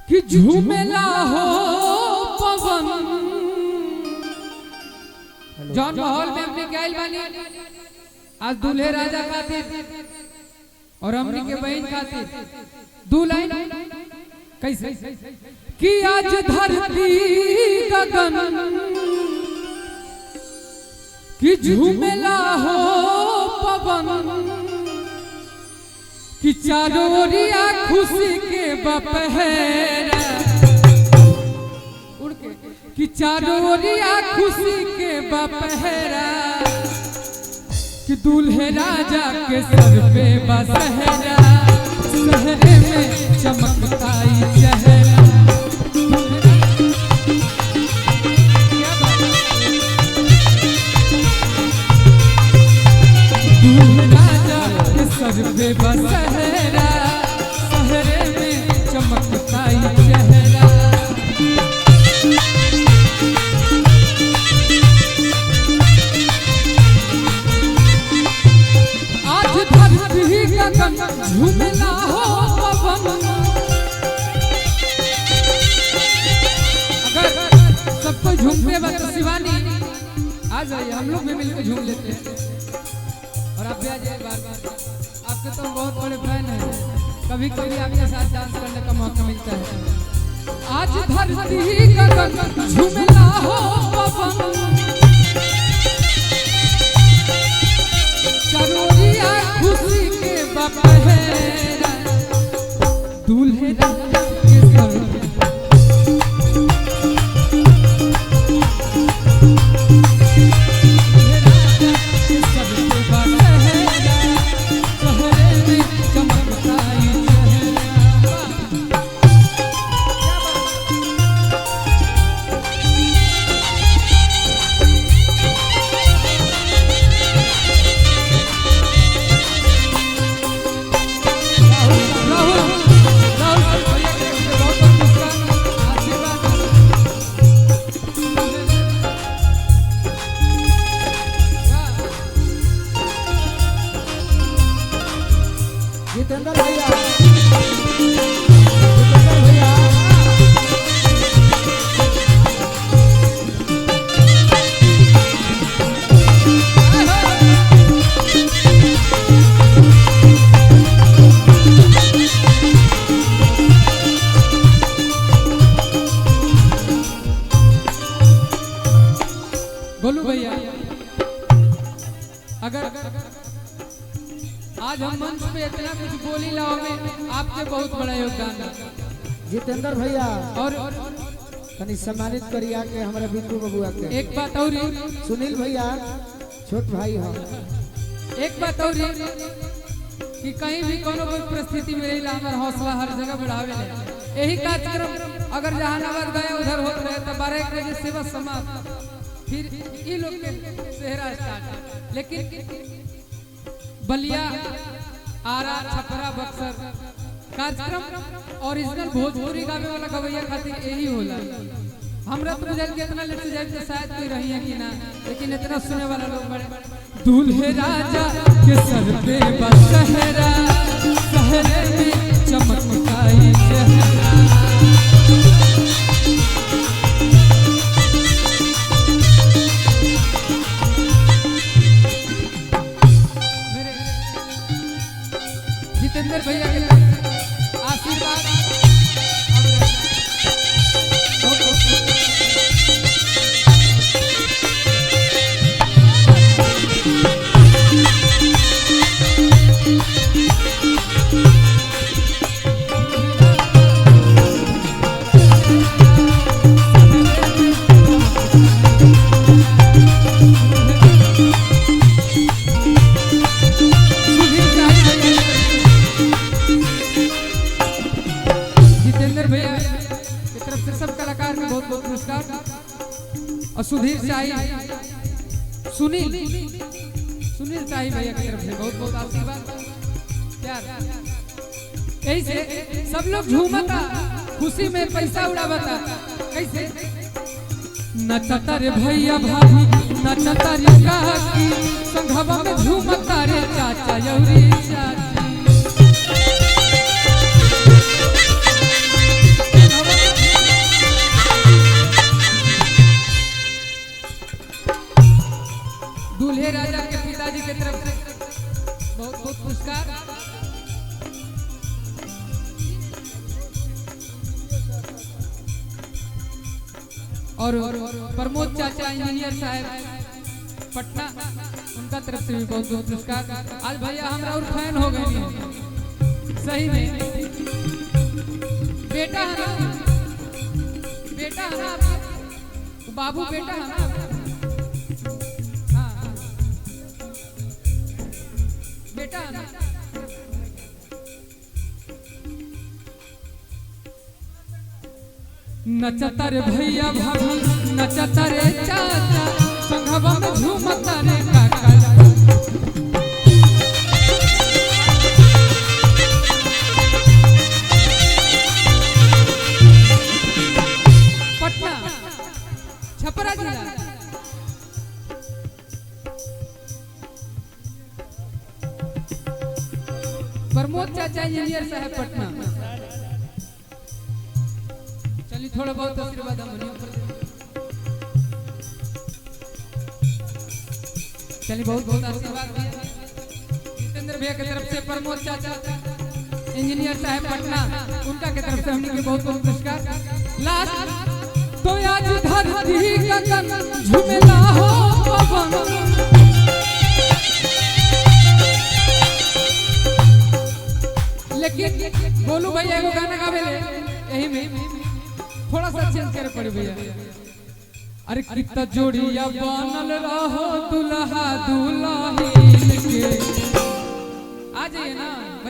कि झूमेला हो पवन जौन माहौल में हमने गैल बानी आज दूल्हे राजा खातिर और हमनी के बहन खातिर दू लाइन कैसे कि आज धरती गगन कि झूमेला हो पवन कि चारों ओरिया खुशी के बपहरा उड़ के कि चारों ओरिया खुशी के बपहरा कि दूल्हे राजा के सर पे बसहरा सहरे में चमकताई चेहरा दूल्हे राजा के सर पे बसहरा सहरे में चमकताई चेहरा झूमेला हो पवन अगर सब कोई झूमते बा तो शिवानी आ जाइए हम लोग भी मिलकर झूम लेते हैं और आप भी आ जाइए बार बार आपके तो बहुत बड़े फैन हैं कभी कभी आपके साथ डांस करने का मौका मिलता है आज धरती गगन झूमेला हो पवन चरोरिया खुशी के बपहरा दूल्हे राजा के सर जितेंद्र भैया जितेंद्र भैया बोलू भैया अगर आज हम मंच पे इतना कुछ बोली लाओ में आपके बहुत बड़ा योगदान है जितेंद्र भैया और तनी सम्मानित करिया के हमारे बिट्टू बबुआ के एक बात और सुनील भैया छोट भाई हो एक बात और कि कहीं भी कोनो कोई परिस्थिति में रहिला हमारा हौसला हर जगह बढ़ावे ले यही कार्यक्रम अगर जहानाबाद गए उधर होत रहे तो 12 बजे सेवा समाप्त फिर ये लोग के सेहरा स्टार्ट लेकिन बलिया आरा छपरा बक्सर कार्यक्रम ओरिजिनल भोजपुरी गावे वाला गवैया खातिर यही होला हमरा तो बुझल के इतना लेट से जाए तो शायद कोई रही है कि ना लेकिन इतना सुने वाला लोग बड़े दूल्हे राजा के सर पे बसहरा सहरे में चमकताई चेहरा जितेंद्र भैया के आशीर्वाद और सुधीर शाही सुनील शाही भैया की तरफ से बहुत बहुत आशीर्वाद प्यार यही से सब लोग झूमता खुशी में पैसा उड़ावता कैसे नचता रे भैया भाभी नचता रे काकी संघवा में झूमता रे चाचा यौरी चाची और प्रमोद चाचा इंजीनियर साहब पटना, उनका तरफ से भी बहुत बहुत पुरस्कार। आज भैया हमरा और फैन हो गए हैं सही में। बेटा है ना, बेटा है ना आपका बाबू, बेटा है ना। हाँ बेटा है ना। नचता रे भैया भाभी, नचता रे चाचा, संघवा में झूमता रे काका। पटना छपरा जिला प्रमोद चाचा इंजीनियर साहब पटना। चलिए थोड़ा बहुत आशीर्वाद हम चलिए बहुत बहुत आशीर्वाद जितेंद्र भैया की तरफ से प्रमोद चाचा इंजीनियर साहब पटना, उनका की तरफ से हमने के बहुत बहुत पुरस्कार। लास्ट तो आज धरती गगन झूमेला हो पवन, लेकिन बोलू भैया एगो गाना गावेले यही में थोड़ा सा चेंज करे पड़े भैया। अरे कितना जोड़िया बनल रहो दुल्हा दुल्हन के, आ जाइए ना।